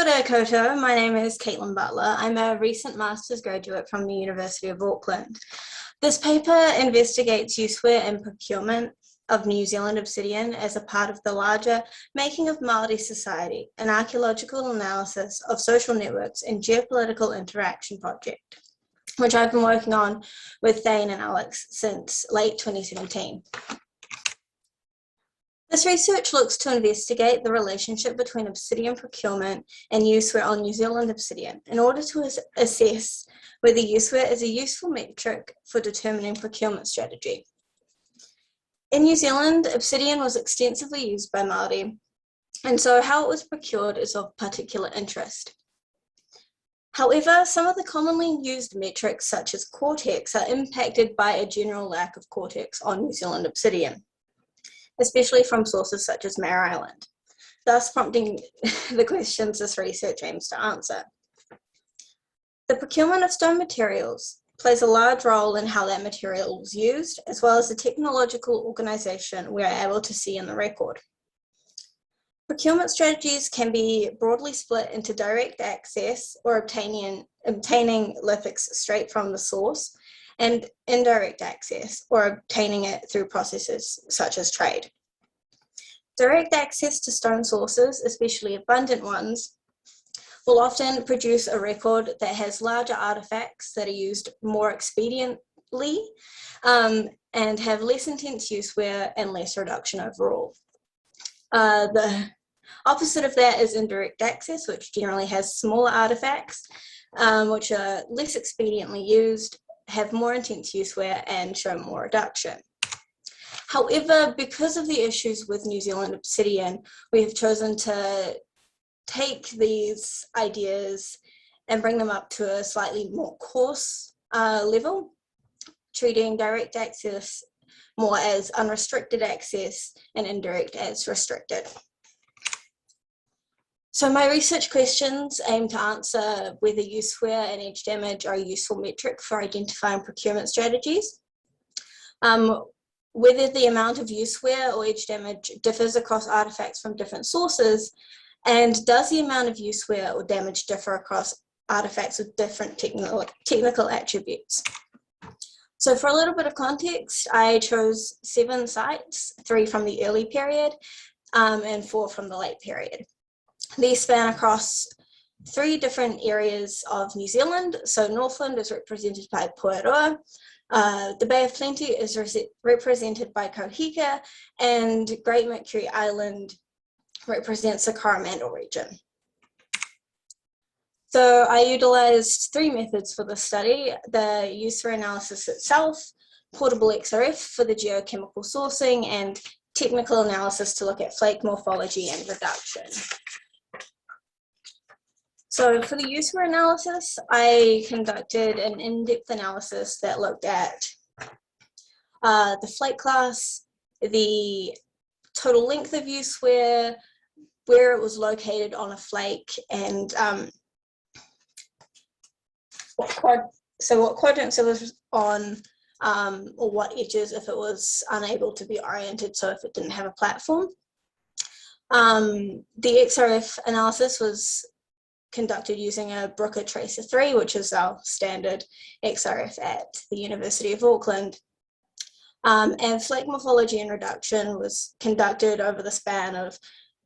Kia ora koutou, my name is Caitlin Butler. I'm a recent master's graduate from the University of Auckland. This paper investigates useware and procurement of New Zealand obsidian as a part of the larger Making of Māori Society, an archaeological analysis of social networks and geopolitical interaction project, which I've been working on with Thegn and Alex since late 2017. This research looks to investigate the relationship between obsidian procurement and useware on New Zealand obsidian in order to assess whether useware is a useful metric for determining procurement strategy. In New Zealand, obsidian was extensively used by Māori, and so how it was procured is of particular interest. However, some of the commonly used metrics, such as cortex, are impacted by a general lack of cortex on New Zealand obsidian, especially from sources such as Mayor Island, thus prompting the questions this research aims to answer. The procurement of stone materials plays a large role in how that material was used, as well as the technological organisation we are able to see in the record. Procurement strategies can be broadly split into direct access, or obtaining lithics straight from the source, and indirect access, or obtaining it through processes such as trade. Direct access to stone sources, especially abundant ones, will often produce a record that has larger artefacts that are used more expediently and have less intense useware and less reduction overall. The opposite of that is indirect access, which generally has smaller artefacts, which are less expediently used, have more intense useware, and show more reduction. However, because of the issues with New Zealand obsidian, we have chosen to take these ideas and bring them up to a slightly more coarse level, treating direct access more as unrestricted access and indirect as restricted. So my research questions aim to answer whether useware and edge damage are a useful metric for identifying procurement strategies, whether the amount of useware or edge damage differs across artefacts from different sources, and does the amount of useware or damage differ across artefacts with different technical attributes. So for a little bit of context, I chose 7 sites, 3 from the early period and 4 from the late period. These span across 3 different areas of New Zealand. So Northland is represented by Pouerua, the Bay of Plenty is represented by Kohika, and Great Mercury Island represents the Coromandel region. So I utilised 3 methods for the study: the useware analysis itself, portable XRF for the geochemical sourcing, and technical analysis to look at flake morphology and reduction. So for the useware analysis, I conducted an in-depth analysis that looked at the flake class, the total length of useware, where it was located on a flake, and what quadrants it was on, or what edges if it was unable to be oriented, so if it didn't have a platform. The XRF analysis was conducted using a Brooker Tracer 3, which is our standard XRF at the University of Auckland. And flake morphology and reduction was conducted over the span of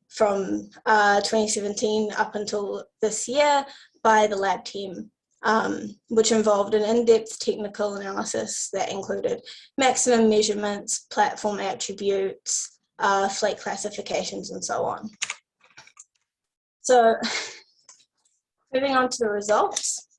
from 2017 up until this year by the lab team, which involved an in-depth technical analysis that included maximum measurements, platform attributes, flake classifications, and so on. So moving on to the results.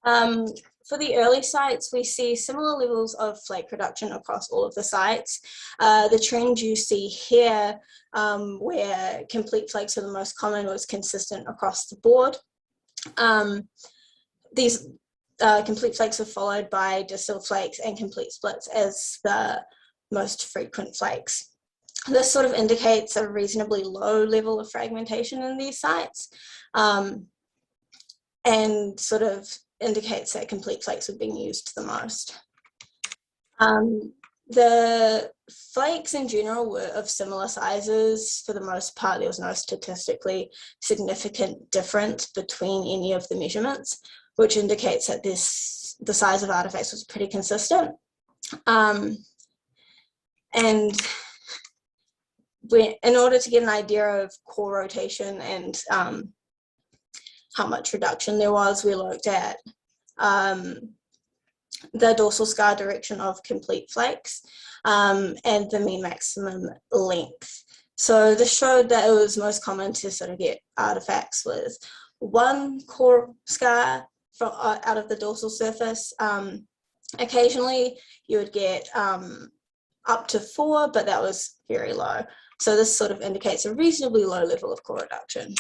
For the early sites, we see similar levels of flake reduction across all of the sites. The trend you see here, where complete flakes are the most common, was consistent across the board. These complete flakes were followed by distal flakes and complete splits as the most frequent flakes. This sort of indicates a reasonably low level of fragmentation in these sites, and sort of indicates that complete flakes are being used the most. The flakes in general were of similar sizes. For the most part, there was no statistically significant difference between any of the measurements, which indicates that the size of artifacts was pretty consistent. And in order to get an idea of core rotation and how much reduction there was, we looked at the dorsal scar direction of complete flakes and the mean maximum length. So this showed that it was most common to sort of get artifacts with one core scar from out of the dorsal surface. Occasionally you would get up to 4, but that was very low. So this sort of indicates a reasonably low level of core reduction.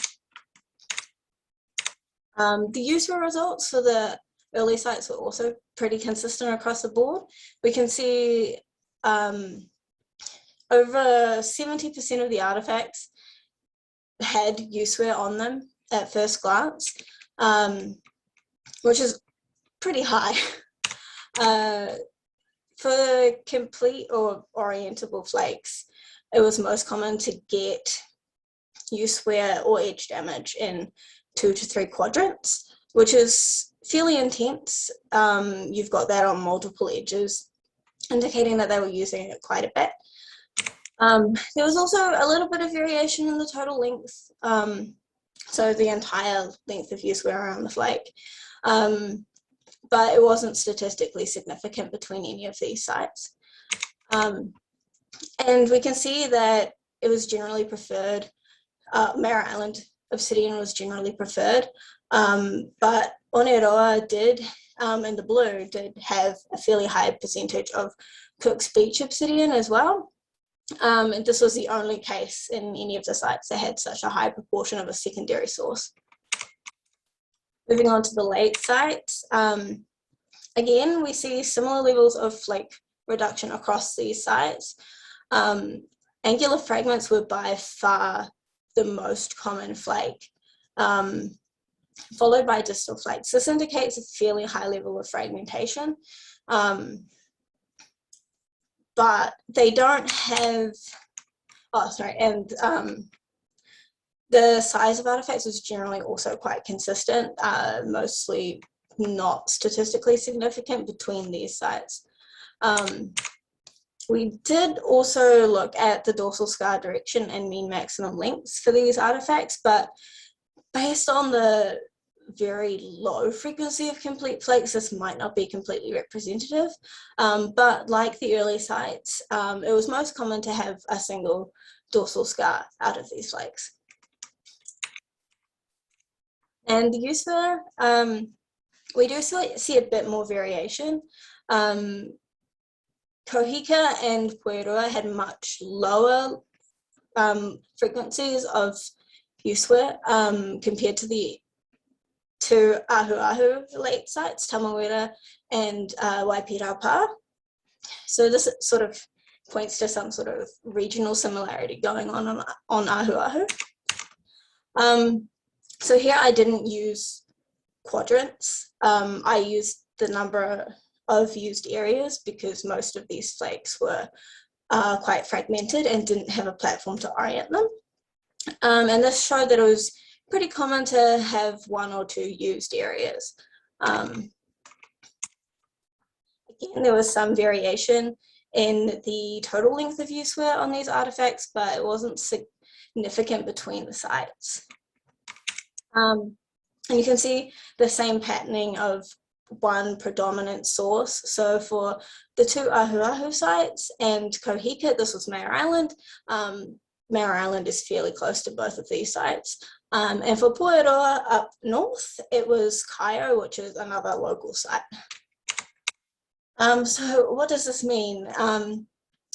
The user results for the early sites were also pretty consistent across the board. We can see over 70% of the artifacts had useware on them at first glance, which is pretty high. For complete or orientable flakes, it was most common to get useware or edge damage in 2 to 3 quadrants, which is fairly intense. You've got that on multiple edges, indicating that they were using it quite a bit. There was also a little bit of variation in the total length, so the entire length of useware around the flake, but it wasn't statistically significant between any of these sites. And we can see that it was generally preferred. Mayor Island obsidian was generally preferred, but Oneroa did, in the blue, did have a fairly high percentage of Cook's Beach obsidian as well. And this was the only case in any of the sites that had such a high proportion of a secondary source. Moving on to the late sites, again, we see similar levels of flake reduction across these sites. Angular fragments were by far the most common flake, followed by distal flakes. This indicates a fairly high level of fragmentation, but they don't have, the size of artifacts was generally also quite consistent, mostly not statistically significant between these sites. We did also look at the dorsal scar direction and mean maximum lengths for these artifacts, but based on the very low frequency of complete flakes, this might not be completely representative. But like the early sites, it was most common to have a single dorsal scar out of these flakes. And the use for, we do see a bit more variation. Kohika and Pouerua had much lower frequencies of useware compared to the two Ahu late sites, Tamewhera and Waipirau Pa. So this sort of points to some sort of regional similarity going on Ahu. So here I didn't use quadrants. I used the number of used areas because most of these flakes were quite fragmented and didn't have a platform to orient them. And this showed that it was pretty common to have 1 or 2 used areas. Again, there was some variation in the total length of useware on these artifacts, but it wasn't significant between the sites. And you can see the same patterning of one predominant source. So for the 2 Ahu sites and Kohika, this was Mayor Island. Mayor Island is fairly close to both of these sites. And for Pouerua up north, it was Kaeo, which is another local site. So what does this mean?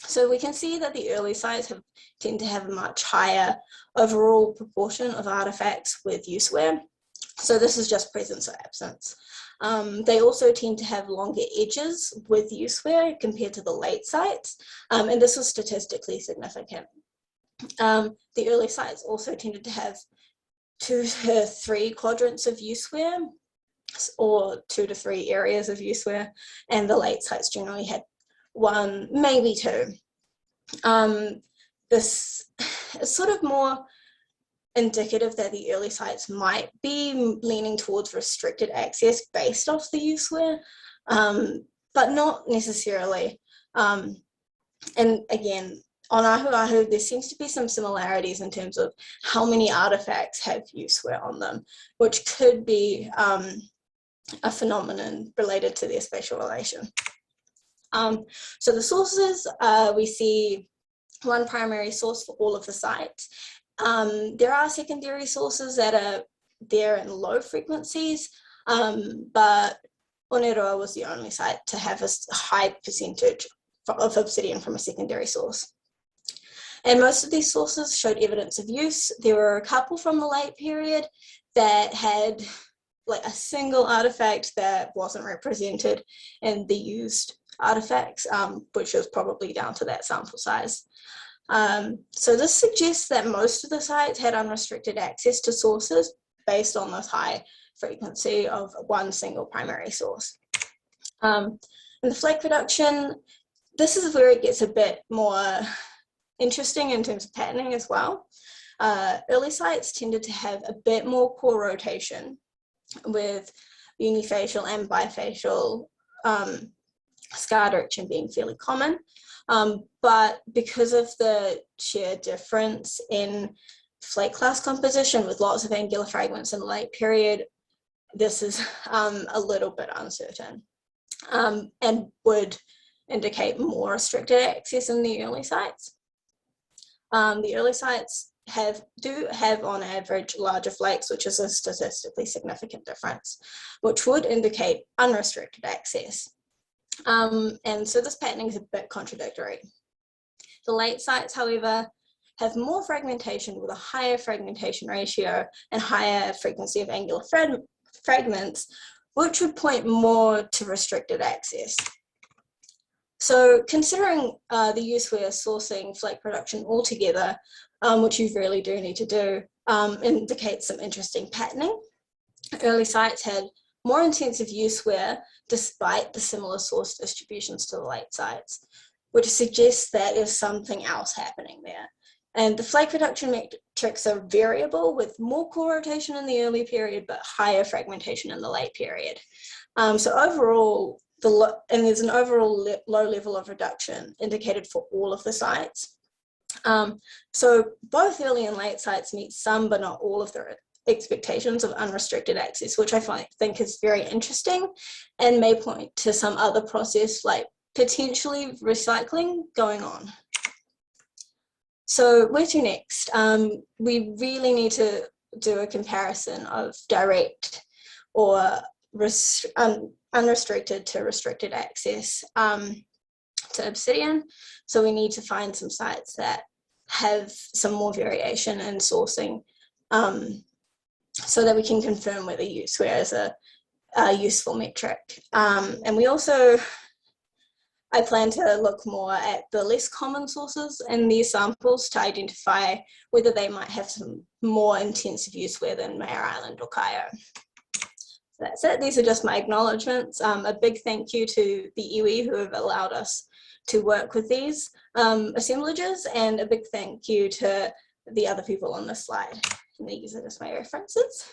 So we can see that the early sites tend to have a much higher overall proportion of artifacts with useware. So this is just presence or absence. They also tend to have longer edges with useware compared to the late sites, and this was statistically significant. The early sites also tended to have 2 to 3 quadrants of useware, or 2 to 3 areas of useware, and the late sites generally had one, maybe two. This is sort of more indicative that the early sites might be leaning towards restricted access based off the useware, but not necessarily. And again, on Ahuahu, there seems to be some similarities in terms of how many artifacts have useware on them, which could be a phenomenon related to their spatial relation. So the sources, we see one primary source for all of the sites. There are secondary sources that are there in low frequencies, but Oneroa was the only site to have a high percentage of obsidian from a secondary source. And most of these sources showed evidence of use. There were a couple from the late period that had like a single artifact that wasn't represented in the used artifacts, which was probably down to that sample size. So this suggests that most of the sites had unrestricted access to sources based on this high frequency of one single primary source. In the flake production, this is where it gets a bit more interesting in terms of patterning as well. Early sites tended to have a bit more core rotation with unifacial and bifacial scar direction being fairly common. But because of the sheer difference in flake class composition with lots of angular fragments in the late period, this is a little bit uncertain and would indicate more restricted access in the early sites. The early sites do have on average larger flakes, which is a statistically significant difference, which would indicate unrestricted access. And so this patterning is a bit contradictory. The late sites, however, have more fragmentation with a higher fragmentation ratio and higher frequency of angular fragments, which would point more to restricted access. So considering the useware sourcing flake production altogether, which you really do need to do, indicates some interesting patterning. Early sites had more intensive useware despite the similar source distributions to the late sites, which suggests that there's something else happening there. And the flake production metrics are variable with more core rotation in the early period, but higher fragmentation in the late period. So overall, and there's an overall low level of reduction indicated for all of the sites. So both early and late sites meet some, but not all of their expectations of unrestricted access, which I think is very interesting and may point to some other process like potentially recycling going on. So where to next? We really need to do a comparison of direct or unrestricted to restricted access to obsidian. So we need to find some sites that have some more variation in sourcing so that we can confirm whether useware is a useful metric. And we also, I plan to look more at the less common sources in these samples to identify whether they might have some more intensive useware than Mayor Island or Kaeo. So that's it. These are just my acknowledgements. A big thank you to the iwi who have allowed us to work with these assemblages, and a big thank you to the other people on this slide. And these are just my references.